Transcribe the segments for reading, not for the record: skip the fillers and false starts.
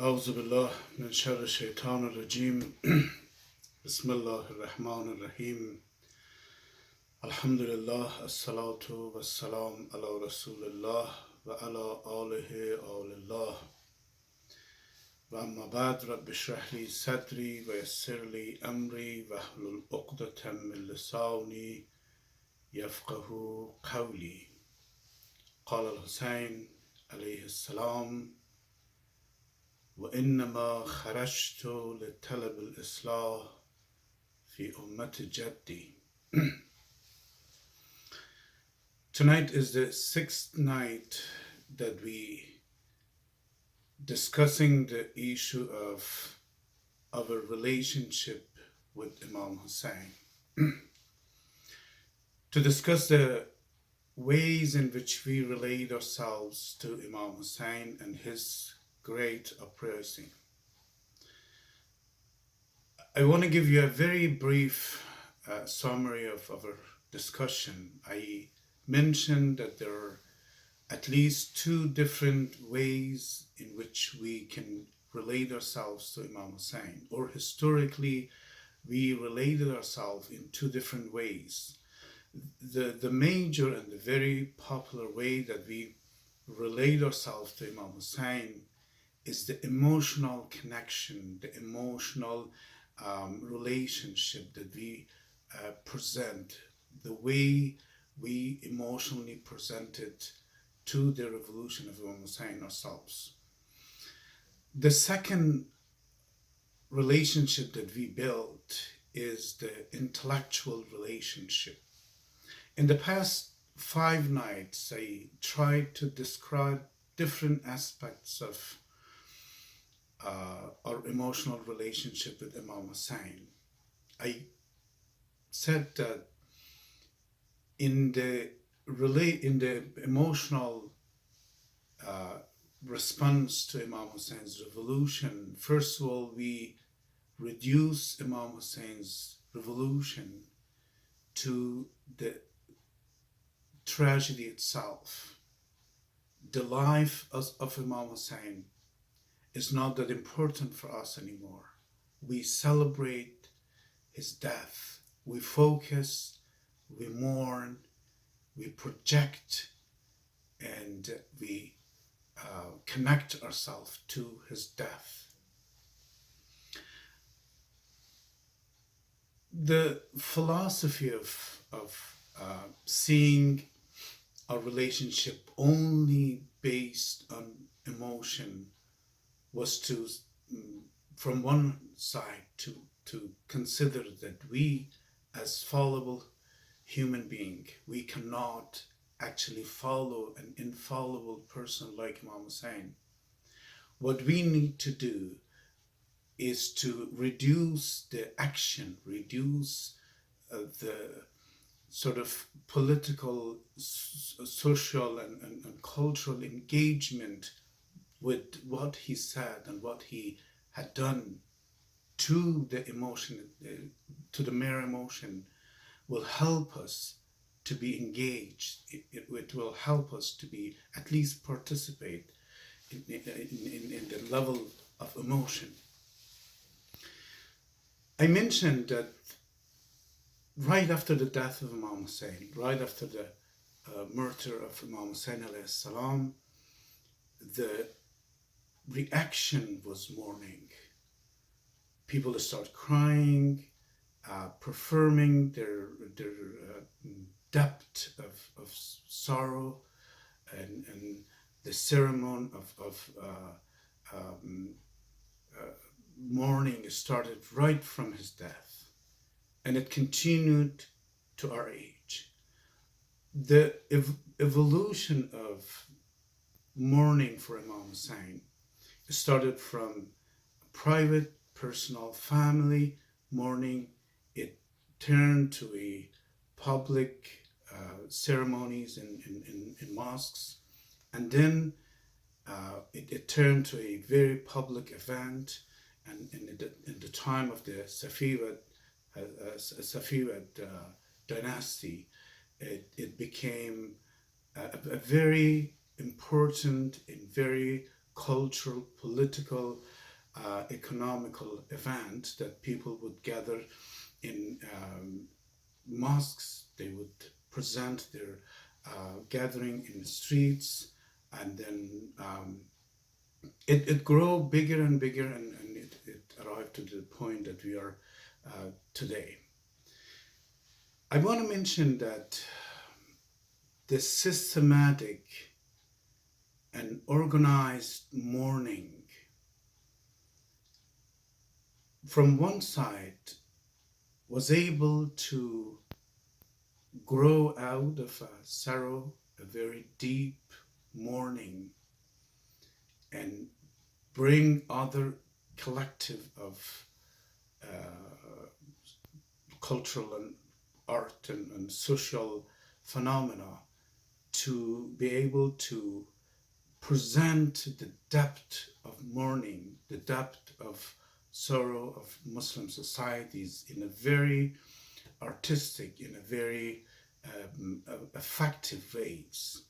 أعوذ بالله من شر الشيطان الرجيم بسم الله الرحمن الرحيم الحمد لله الصلاة والسلام على رسول الله وعلى آله آل الله وأما بعد رب اشرح لي صدري ويسر لي أمري واحلل عقدة من لساني يفقه قولي قال الحسين عليه السلام وإنما خرجت لطلب الإصلاح في أمة جدي. Tonight is the sixth night that we discussing the issue of our relationship with Imam Hussein. To discuss the ways in which we relate ourselves to Imam Hussein and his great uprising. I want to give you a very brief summary of our discussion. I mentioned that there are at least two different ways in which we can relate ourselves to Imam Hussein, or historically we related ourselves in two different ways. The major and the very popular way that we relate ourselves to Imam Hussein is the emotional connection, the emotional relationship that we present, the way we emotionally presented to the revolution of Imam Hussein ourselves. The second relationship that we built is the intellectual relationship. In the past 5 nights, I tried to describe different aspects of our emotional relationship with Imam Hussein. I said that in the emotional response to Imam Hussein's revolution, first of all, we reduce Imam Hussein's revolution to the tragedy itself. The life of Imam Hussein is not that important for us anymore. We celebrate his death. We focus, we mourn, we project, and we connect ourselves to his death. The philosophy of seeing our relationship only based on emotion was to, from one side, to consider that we, as fallible human being, we cannot actually follow an infallible person like Imam Hussein. What we need to do is to reduce the action, reduce the sort of political, social, and cultural engagement with what he said and what he had done to the emotion, to the mere emotion, will help us to be engaged. It will help us to be, at least participate in the level of emotion. I mentioned that right after the death of Imam Hussein, right after the murder of Imam Hussein alayhi salam, the reaction was mourning. People start crying, performing their depth of sorrow, and the ceremony of mourning started right from his death, and it continued to our age. The evolution of mourning for Imam Hussein started from private, personal, family mourning. It turned to a public ceremonies in mosques, and then it turned to a very public event. And in the time of the Safavid dynasty, it became a very important and very cultural, political, economical event that people would gather in mosques. They would present their gathering in the streets, and then it grew bigger and bigger, and it arrived to the point that we are today. I want to mention that the systematic and organized mourning from one side was able to grow out of a sorrow, a very deep mourning, and bring other collective of cultural and art and social phenomena to be able to present the depth of mourning, the depth of sorrow of Muslim societies in a very artistic, in a very effective ways.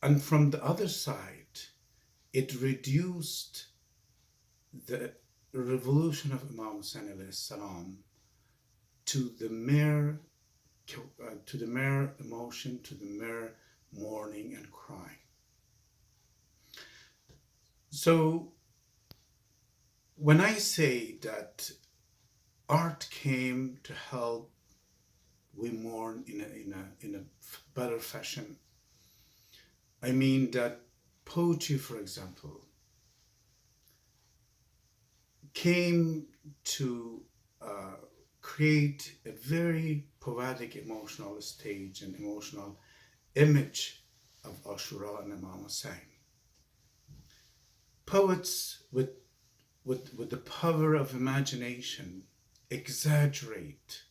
And from the other side, it reduced the revolution of Imam Hussein alayhi salam to the mere emotion, to the mere mourning and crying. So when I say that art came to help we mourn in a better fashion, I mean that poetry, for example, came to create a very poetic emotional stage and emotional image of Ashoura and Imam Hussein. Poets with the power of imagination exaggerate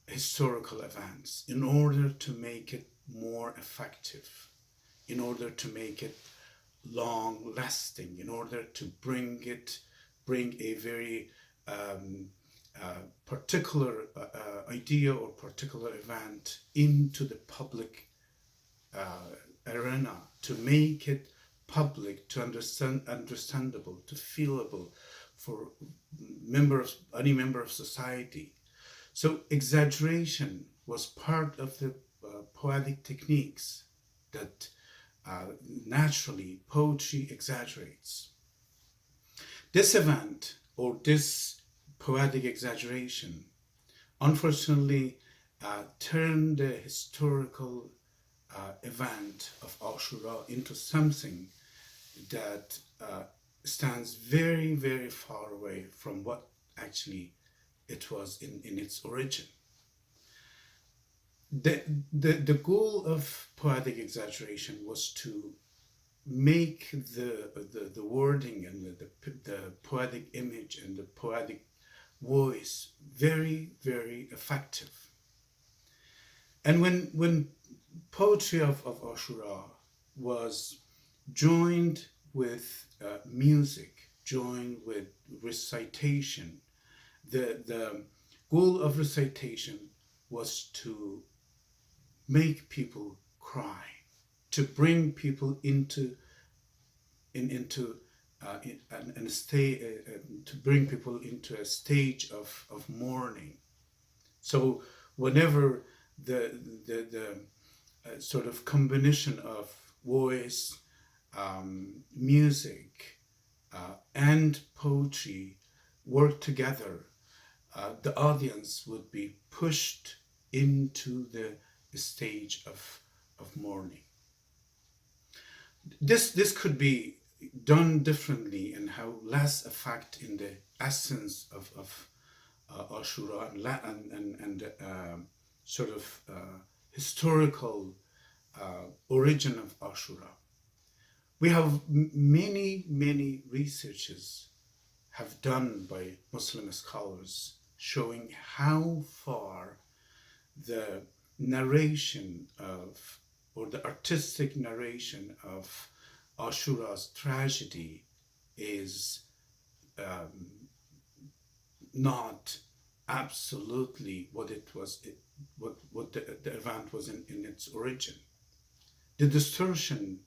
historical events in order to make it more effective, in order to make it long lasting, in order to bring a very particular idea or particular event into the public arena, to make it public, to understandable, to feelable for any member of society. So exaggeration was part of the poetic techniques that naturally poetry exaggerates. This event, or this poetic exaggeration, unfortunately turned the historical event of Ashoura into something that stands very, very far away from what actually it was in its origin. The goal of poetic exaggeration was to make the wording and the poetic image and the poetic voice very, very effective. And when poetry of Ashoura was joined with music, joined with recitation, the goal of recitation was to make people cry, to bring people to bring people into a stage of mourning. So whenever the sort of combination of voice, music, and poetry work together, the audience would be pushed into the stage of mourning. This could be done differently and have less effect in the essence of Ashoura and sort of historical origin of Ashoura. We have many researches have done by Muslim scholars showing how far the narration of, or the artistic narration of Ashoura's tragedy is not absolutely what it was, what the event was in its origin. The distortion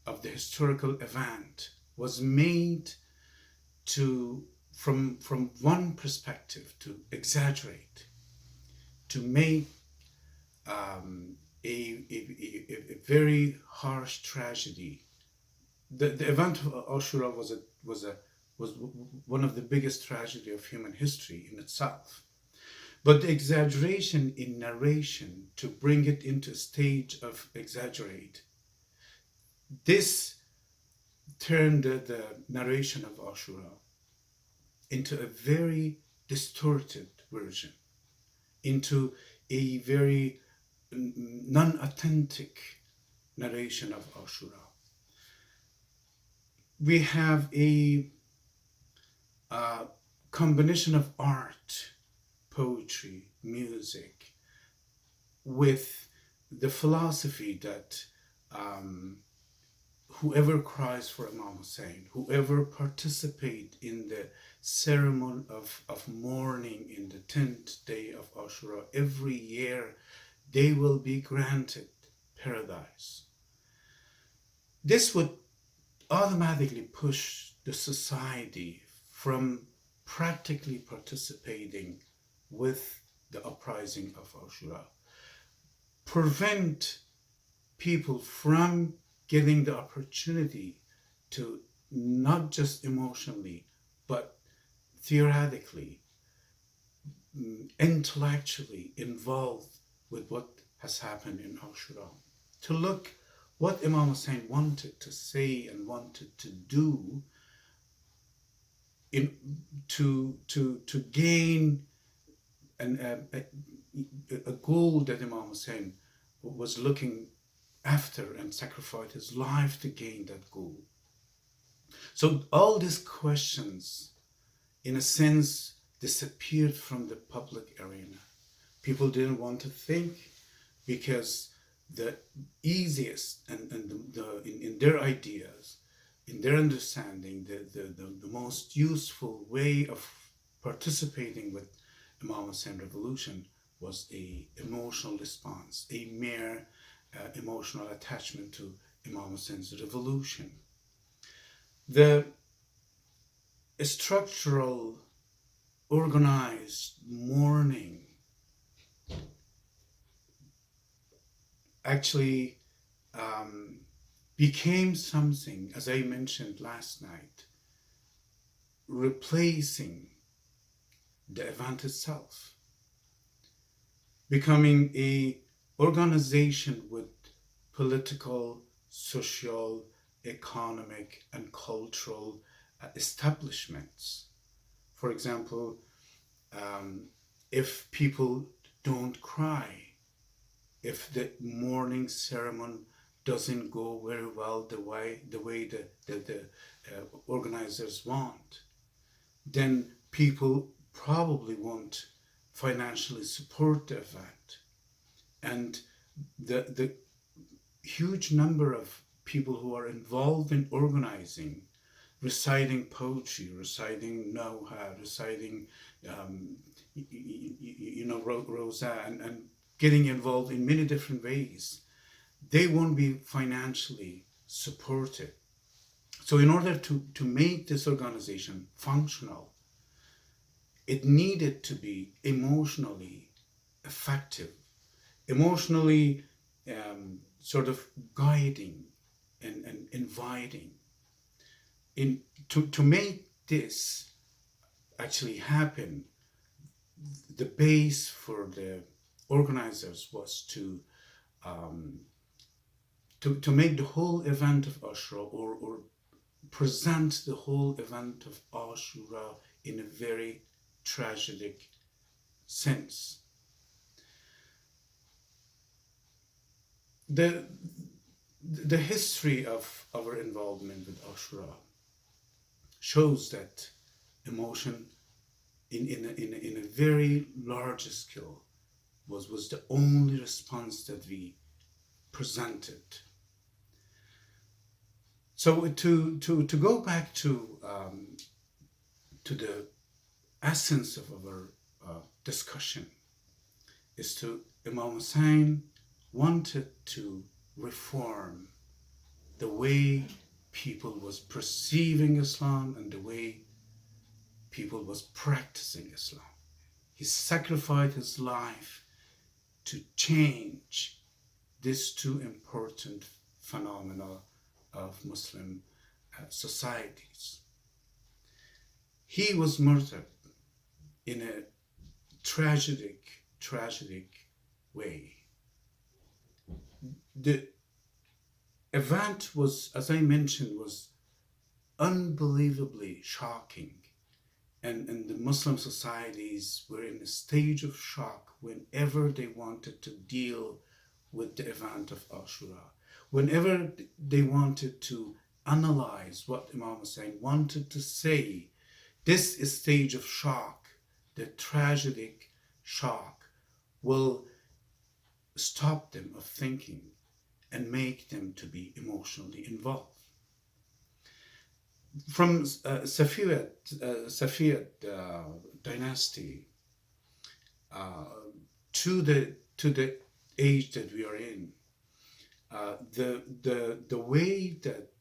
of the historical event was made to from one perspective to exaggerate, to make a very harsh tragedy. The event of Ashura was one of the biggest tragedy of human history in itself. But the exaggeration in narration, to bring it into a stage of exaggerate, this turned the narration of Ashura into a very distorted version, into a very non-authentic narration of Ashura. We have a combination of art, poetry, music, with the philosophy that whoever cries for Imam Hussein, whoever participate in the ceremony of mourning in the 10th day of Ashura every year, they will be granted paradise. This would automatically push the society from practically participating with the uprising of Ashura, prevent people from getting the opportunity to not just emotionally, but theoretically, intellectually involved with what has happened in Ashura, to look what Imam Hussein wanted to say and wanted to do to gain a goal that Imam Hussein was looking after and sacrificed his life to gain that goal. So all these questions, in a sense, disappeared from the public arena. People didn't want to think, because the easiest and in their ideas, in their understanding, the most useful way of participating with Imam Hussein revolution was a emotional response, a mere emotional attachment to Imam Hussein's revolution. The structural, organized mourning actually became something, as I mentioned last night, replacing the event itself, becoming a organization with political, social, economic, and cultural establishments. For example, if people don't cry, if the mourning ceremony doesn't go very well the way the organizers want, then people probably won't financially support the event. And the huge number of people who are involved in organizing, reciting poetry, reciting Noha, reciting Rosa, and getting involved in many different ways, they won't be financially supported. So in order to make this organization functional, it needed to be emotionally effective, emotionally sort of guiding and inviting. To make this actually happen, the base for the organizers was to make the whole event of Ashura, or present the whole event of Ashura in a very tragic sense. The history of our involvement with Ashura shows that emotion in a very large scale was the only response that we presented. So to go back to the essence of our discussion, is to Imam Hussein wanted to reform the way people was perceiving Islam and the way people was practicing Islam. He sacrificed his life to change these two important phenomena of Muslim societies. He was murdered in a tragic way. The event was, as I mentioned, was unbelievably shocking. And the Muslim societies were in a stage of shock whenever they wanted to deal with the event of Ashura. Whenever they wanted to analyze what Imam Hussein wanted to say, this stage of shock, the tragic shock, will stop them of thinking and make them to be emotionally involved. From Safavid dynasty to the age that we are in, the way that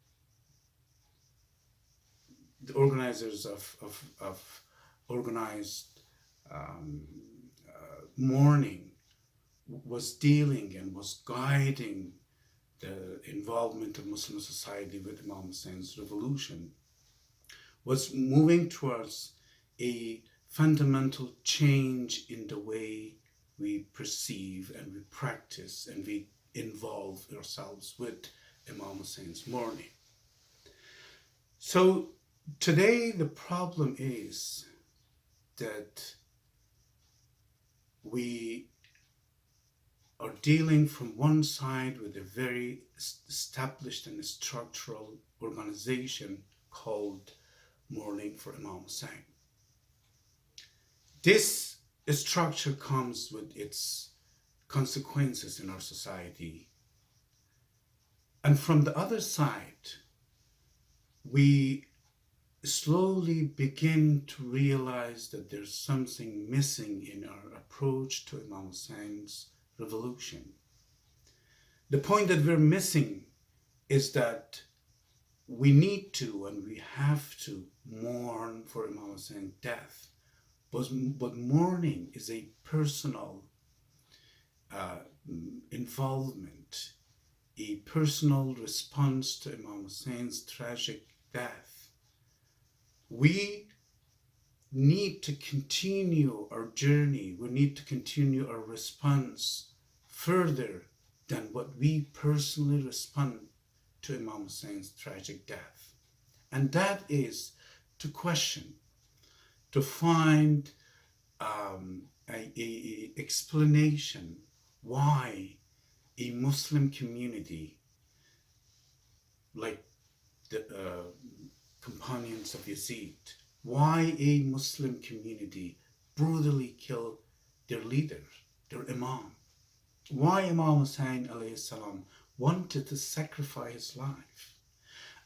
the organizers of organized mourning was dealing and was guiding the involvement of Muslim society with Imam Hussein's revolution was moving towards a fundamental change in the way we perceive and we practice and we involve ourselves with Imam Hussein's mourning. So today the problem is that we are dealing from one side with a very established and structural organization called Mourning for Imam Hussein. This structure comes with its consequences in our society. And from the other side, we slowly begin to realize that there's something missing in our approach to Imam Hussein's revolution. The point that we're missing is that we need to and we have to mourn for Imam Hussein's death. But mourning is a personal involvement, a personal response to Imam Hussein's tragic death. We need to continue our journey. We need to continue our response further than what we personally respond to Imam Hussein's tragic death. And that is to question, to find a explanation why a Muslim community like the companions of Yazid, why a Muslim community brutally killed their leader, their Imam, why Imam Hussein alayhi salam wanted to sacrifice his life,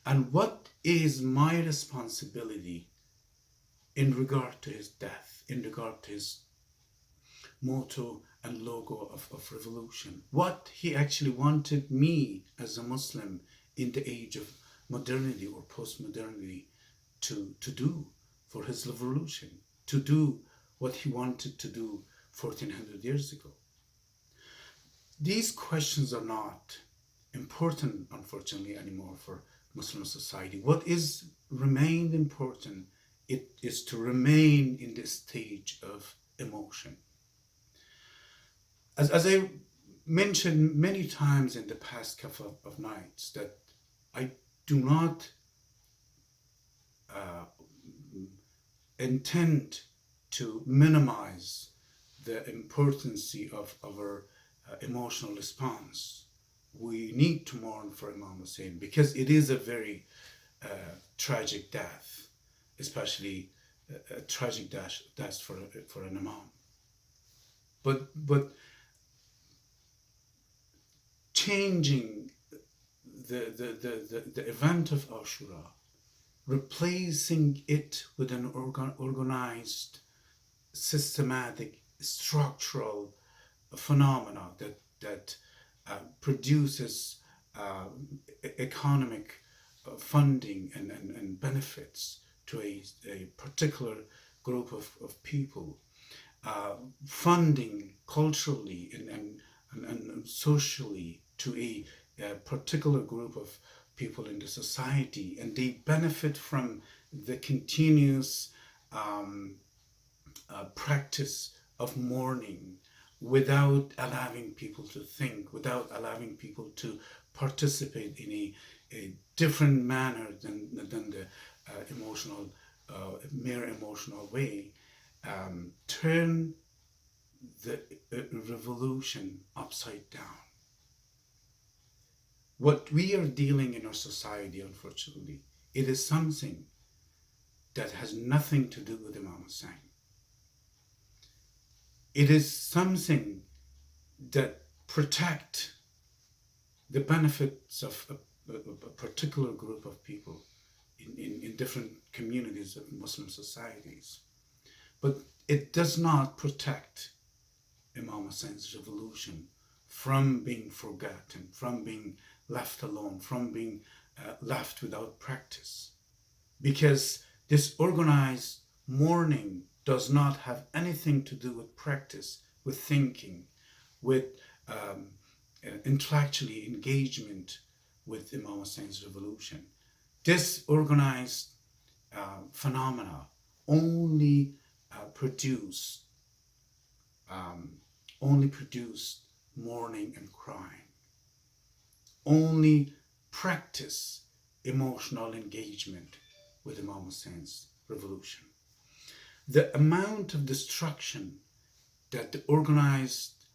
and what is my responsibility in regard to his death, in regard to his motto and logo of revolution, what he actually wanted me as a Muslim in the age of modernity or post-modernity to do for his revolution, to do what he wanted to do 1400 years ago. These questions are not important, unfortunately, anymore for Muslim society. What is remained important, it is to remain in this stage of emotion. As I mentioned many times in the past couple of nights, that I do not intend to minimize the importance of our emotional response. We need to mourn for Imam Hussein because it is a very tragic death, especially a tragic death for an Imam. But changing the event of Ashura, replacing it with an organized, systematic, structural phenomena that produces economic funding and benefits to a particular group of people, funding culturally and socially to a particular group of people in the society, and they benefit from the continuous practice of mourning without allowing people to think, without allowing people to participate in a different manner than the emotional, mere emotional way, turn the revolution upside down. What we are dealing in our society, unfortunately, it is something that has nothing to do with Imam Hussein. It is something that protect the benefits of a particular group of people in different communities of Muslim societies. But it does not protect Imam Hussein's revolution from being forgotten, from being left alone, from being left without practice. Because this organized mourning does not have anything to do with practice, with thinking, with intellectually engagement with Imam Hussein's revolution. This organized phenomena only produced mourning and crying, only practice emotional engagement with Imam Hussein's revolution. The amount of destruction that the organized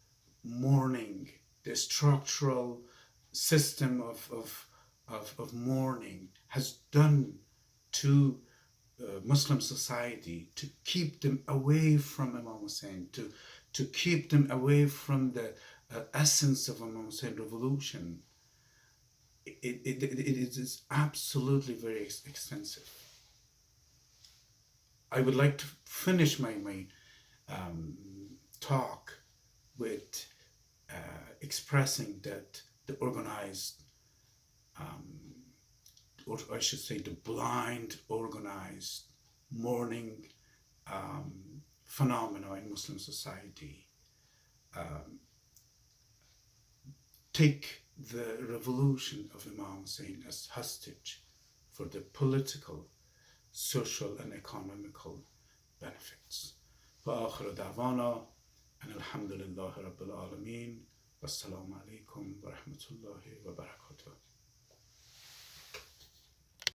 mourning, the structural system of mourning has done to Muslim society to keep them away from Imam Hussein, to keep them away from the essence of Imam Hussein revolution, it is absolutely very extensive. I would like to finish my talk with expressing that the organized, or I should say the blind organized mourning phenomena in Muslim society take the revolution of Imam Hussein as hostage for the political, social and economical benefits. وآخر دعوانا أن الحمد لله رب العالمين والسلام عليكم ورحمة الله وبركاته.